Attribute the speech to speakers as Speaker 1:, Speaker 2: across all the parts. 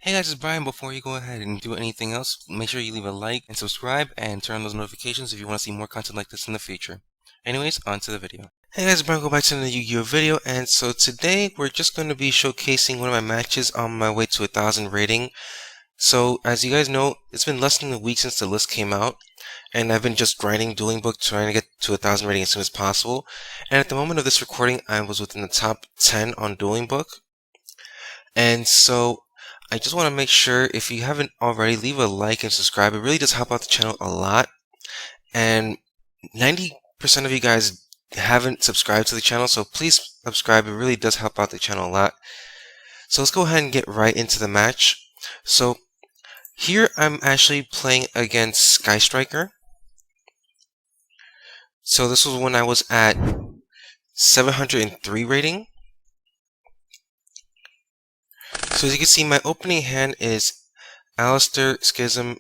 Speaker 1: Hey guys, it's Brian. Before you go ahead and do anything else, make sure you leave a like and subscribe and turn on those notifications if you want to see more content like this in the future. Anyways, on to the video. Hey guys, Brian, go back to the Yu-Gi-Oh video, and so today we're just going to be showcasing one of my matches on my way to 1,000 rating. So, as you guys know, it's been less than a week since the list came out, and I've been just grinding Dueling Book, trying to get to 1,000 rating as soon as possible. And at the moment of this recording, I was within the top 10 on Dueling Book. And so, I just want to make sure, if you haven't already, leave a like and subscribe. It really does help out the channel a lot. And 90% of you guys haven't subscribed to the channel, so please subscribe. It really does help out the channel a lot. So let's go ahead and get right into the match. So here I'm actually playing against Sky Striker. So this was when I was at 703 rating. So as you can see, my opening hand is Alistair, Schism,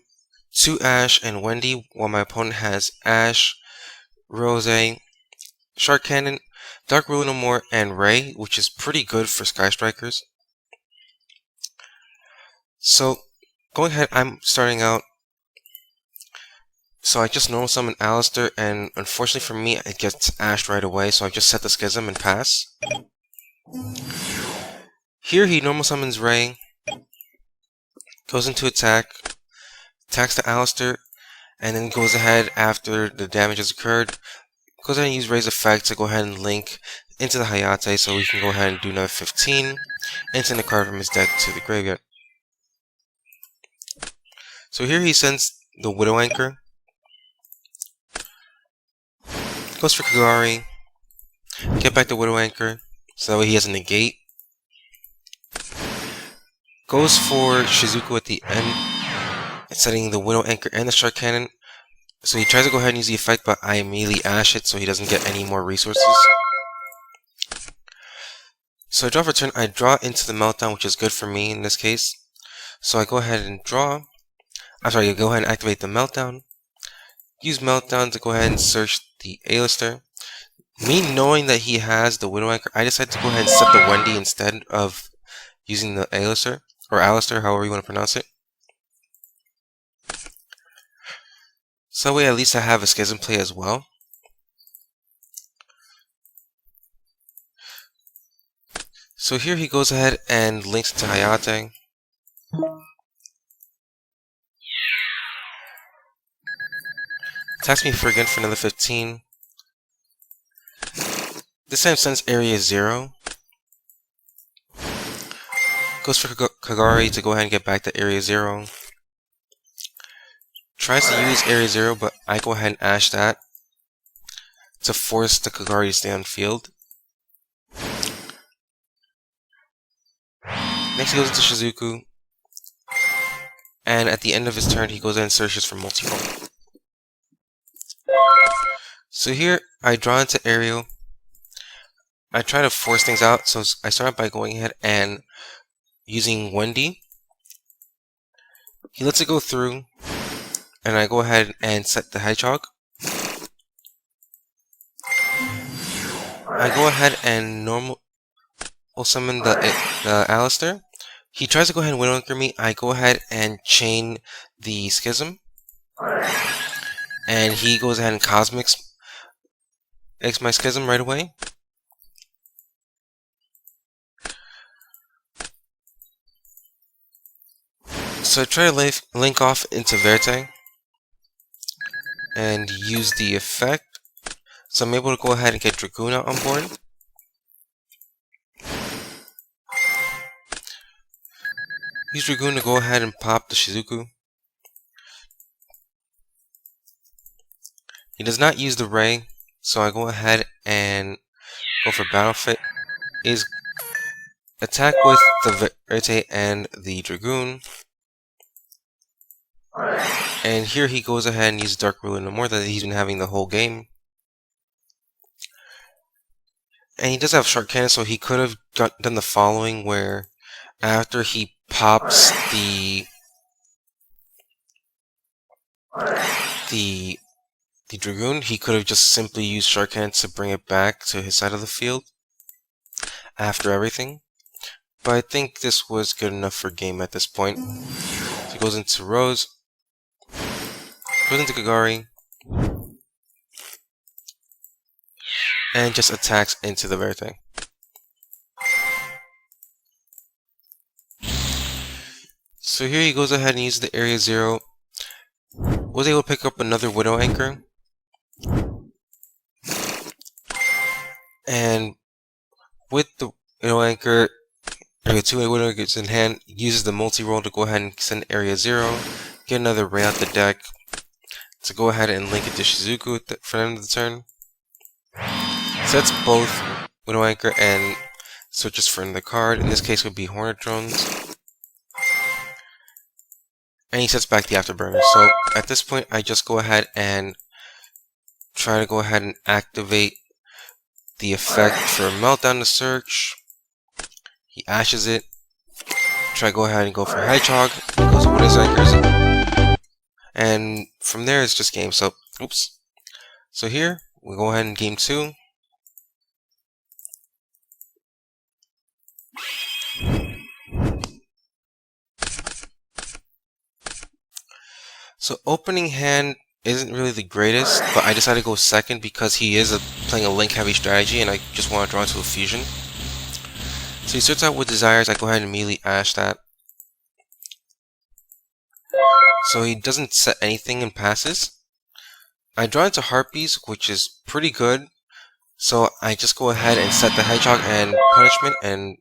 Speaker 1: 2 Ash, and Wendy, while my opponent has Ash, Rose, Shark Cannon, Dark Ruler No More, and Ray, which is pretty good for Sky Strikers. So, going ahead, I'm starting out. So I just normal summon Alistair, and unfortunately for me, it gets Ash right away, so I just set the Schism and pass. Here he normal summons Ray, goes into attack, attacks the Alistair, and then goes ahead after the damage has occurred, goes ahead and use Ray's effect to go ahead and link into the Hayate, so we can go ahead and do another 15, and send a card from his deck to the graveyard. So here he sends the Widow Anchor, goes for Kagari, get back the Widow Anchor, so that way he has a negate. Goes for Shizuku at the end, setting the Widow Anchor and the Shark Cannon. So he tries to go ahead and use the effect, but I immediately Ash it so he doesn't get any more resources. So I draw for turn, I draw into the Meltdown, which is good for me in this case. So I go ahead and draw. I'm sorry, you go ahead and activate the Meltdown. Use Meltdown to go ahead and search the Alistair. Me knowing that he has the Widow Anchor, I decided to go ahead and set the Wendy instead of using the Alistair, or Alistair, however you want to pronounce it. So that way at least I have a Schism play as well. So here he goes ahead and links to Hayate. Attacks me for again for another 15. This time sends Area 0. Goes for Kagari to go ahead and get back to Area 0. Tries to use Area 0, but I go ahead and Ash that to force the Kagari to stay on field. Next he goes into Shizuku. And at the end of his turn, he goes in and searches for multi-roll. So here, I draw into Aerial. I try to force things out, so I start by going ahead and using Wendy. He lets it go through, and I go ahead and set the Hedgehog. I go ahead and normal summon the Alistair. He tries to go ahead and Widow Anchor me. I go ahead and chain the Schism. And he goes ahead and Cosmics my Schism right away. So I try to link off into Verte and use the effect. So I'm able to go ahead and get Dragoon out on board. Use Dragoon to go ahead and pop the Shizuku. He does not use the Ray, so I go ahead and go for Battle Fit. Is attack with the Verte and the Dragoon. And here he goes ahead and uses Dark Ruler No More that he's been having the whole game. And he does have Shark Cannon, so he could have done the following, where after he pops the Dragoon, he could have just simply used Shark Cannon to bring it back to his side of the field after everything. but I think this was good enough for game at this point. So he goes into Rose, goes into Kagari, and just attacks into the very thing. So here he goes ahead and uses the Area 0. Was able to pick up another Widow Anchor. And with the Widow Anchor, Area 2 Widow Anchors in hand, uses the multi-roll to go ahead and send Area 0, get another Ray out the deck, to go ahead and link it to Shizuku for the end of the turn. Sets both Widow Anchor and searches for another card. In this case would be Hornet Drones. And he sets back the Afterburner. So at this point I just go ahead and try to go ahead and activate the effect for Meltdown to search. He ashes it. Try to go ahead and go for Hedgehog. He goes with his anchors. And from there it's just game. So oops. So here we go ahead and game 2. So opening hand isn't really the greatest, but I decided to go second because he is playing a link heavy strategy and I just want to draw into a fusion. So he starts out with Desires. I go ahead and immediately ash that. So he doesn't set anything and passes. I draw into Harpies, which is pretty good. So I just go ahead and set the Hedgehog and Punishment and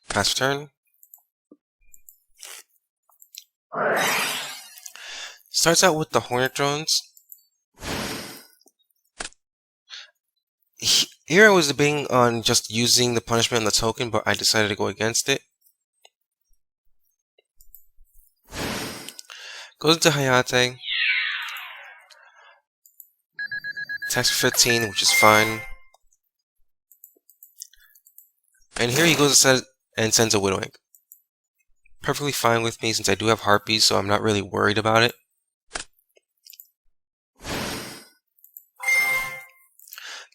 Speaker 1: pass turn. Starts out with the Hornet Drones. Here I was debating on just using the punishment on the token, but I decided to go against it. Goes into Hayate. Attacks for 15, which is fine. And here he goes and sends a Widow Anchor. Perfectly fine with me since I do have Harpies, so I'm not really worried about it.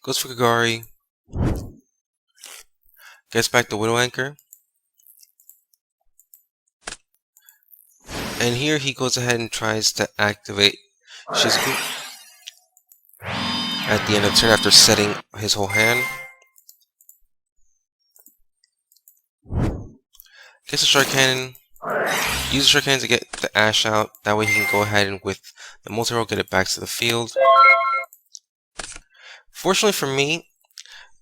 Speaker 1: Goes for Kagari. Gets back the Widow Anchor. And here he goes ahead and tries to activate Shizuku at the end of the turn after setting his whole hand. Gets a Shark Cannon. Uses Shark Cannon to get the Ash out. That way he can go ahead and with the multi-roll get it back to the field. Fortunately for me,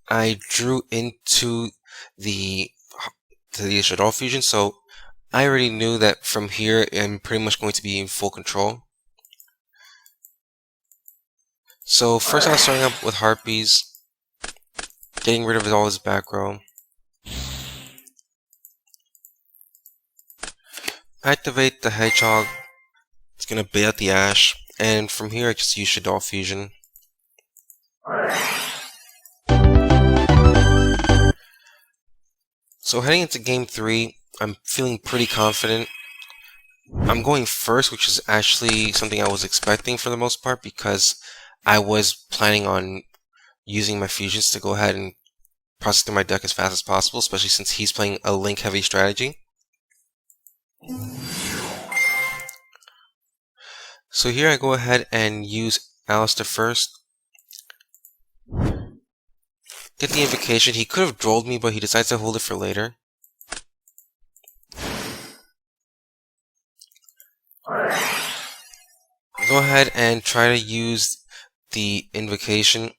Speaker 1: I drew into the Shaddoll fusion, so I already knew that from here I'm pretty much going to be in full control. So first I was starting up with Harpies, getting rid of all his back row. Activate the Hedgehog. It's gonna bait out the Ash, and from here I just use Shaddoll fusion. So heading into game 3, I'm feeling pretty confident. I'm going first, which is actually something I was expecting for the most part because I was planning on using my fusions to go ahead and process through my deck as fast as possible, especially since he's playing a link heavy strategy. So here I go ahead and use Alistair first. Get the Invocation. He could have drolled me, but he decides to hold it for later. Go ahead and try to use the Invocation,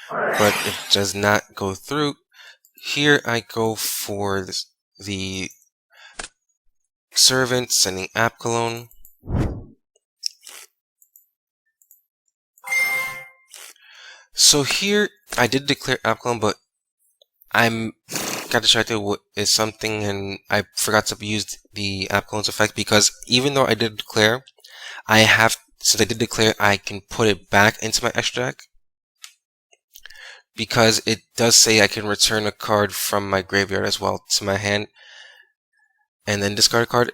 Speaker 1: but it does not go through. Here I go for the Servant, sending App Cologne. So here I did declare App Cologne, but got distracted with something and I forgot to use the App Cologne's effect because even though I did declare, since I did declare, I can put it back into my extra deck because it does say I can return a card from my graveyard as well to my hand and then discard a card,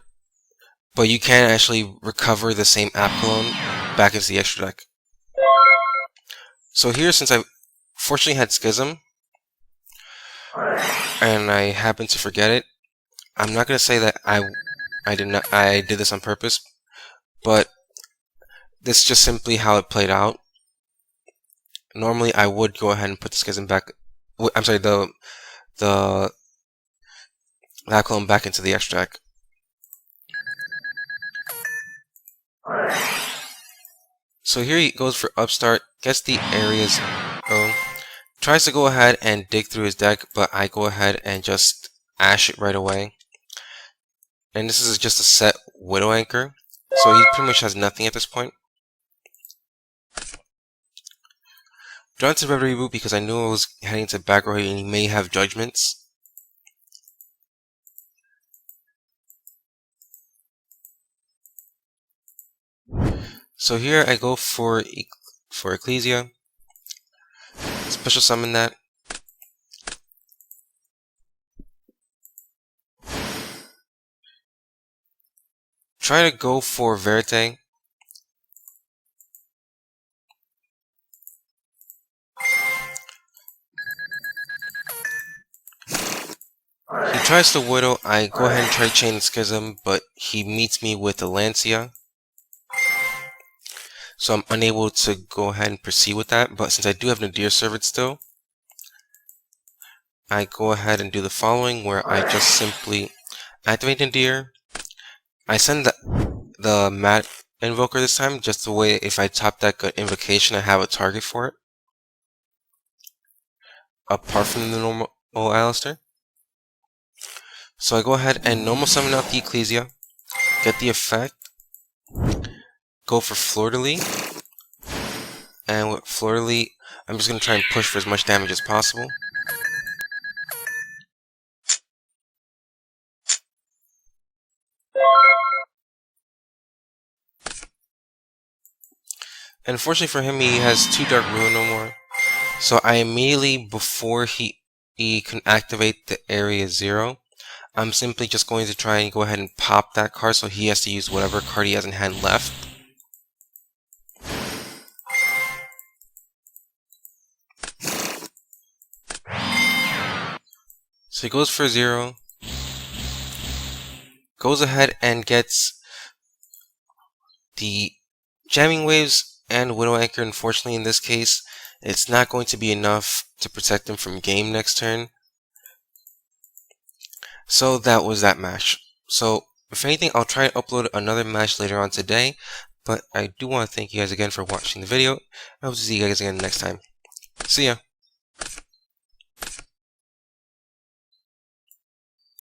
Speaker 1: but you can actually recover the same App Cologne back into the extra deck. So here, since I fortunately had Schism, and I happened to forget it. I'm not gonna say that I did this on purpose, but this is just simply how it played out. Normally, I would go ahead and put the schism back. I'm sorry, the lab clone back into the extract. So here he goes for upstart, gets the areas, tries to go ahead and dig through his deck, but I go ahead and just ash it right away. And this is just a set Widow Anchor, so he pretty much has nothing at this point. Drawn to Red Reboot because I knew I was heading to back row and he may have judgments. So here I go for Ecclesia, special summon that. Try to go for Verite. He tries to Widow, I go ahead and try to chain the Schism, but he meets me with the Lancia. So I'm unable to go ahead and proceed with that, but since I do have Nadir served still, I go ahead and do the following, where I just simply activate Nadir. I send the Mat Invoker this time, just the way if I top deck an Invocation, I have a target for it. Apart from the normal Alistair. So I go ahead and normal summon out the Ecclesia, get the effect, go for Fleur-de-Lis, and with Fleur-de-Lis, I'm just going to try and push for as much damage as possible. And unfortunately for him, he has 2 Dark Ruin no more. So I immediately, before he can activate the Area 0, I'm simply just going to try and go ahead and pop that card so he has to use whatever card he has in hand left. So he goes for 0, goes ahead and gets the Jamming Waves and Widow Anchor. Unfortunately, in this case, it's not going to be enough to protect him from game next turn. So that was that match. So if anything, I'll try and upload another match later on today. But I do want to thank you guys again for watching the video. I hope to see you guys again next time. See ya.